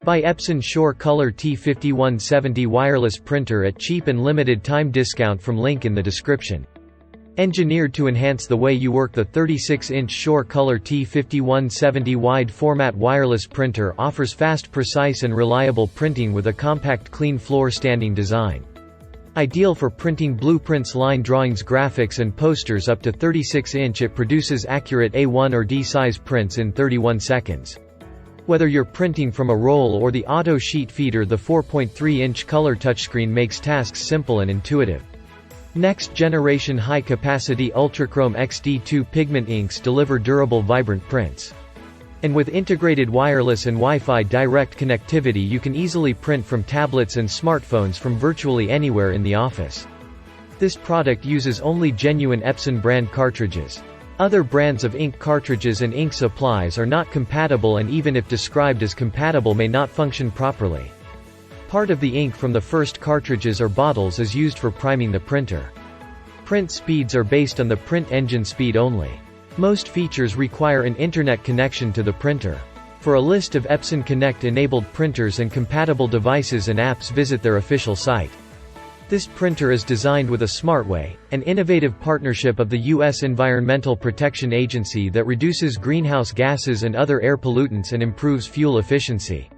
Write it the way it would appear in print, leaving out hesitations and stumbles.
Buy Epson SureColor T5170 wireless printer at cheap and limited time discount from link in the description. Engineered to enhance the way you work, the 36-inch SureColor T5170 wide format wireless printer offers fast, precise and reliable printing with a compact, clean floor standing design. Ideal for printing blueprints, line drawings, graphics and posters up to 36-inch, it produces accurate A1 or D size prints in 31 seconds. Whether you're printing from a roll or the auto sheet feeder, the 4.3-inch color touchscreen makes tasks simple and intuitive. Next generation high-capacity Ultrachrome XD2 pigment inks deliver durable, vibrant prints. And with integrated wireless and Wi-Fi direct connectivity, you can easily print from tablets and smartphones from virtually anywhere in the office. This product uses only genuine Epson brand cartridges. Other brands of ink cartridges and ink supplies are not compatible, and even if described as compatible, may not function properly. Part of the ink from the first cartridges or bottles is used for priming the printer. Print speeds are based on the print engine speed only. Most features require an internet connection to the printer. For a list of Epson Connect-enabled printers and compatible devices and apps, visit their official site. This printer is designed with a SmartWay, an innovative partnership of the U.S. Environmental Protection Agency that reduces greenhouse gases and other air pollutants and improves fuel efficiency.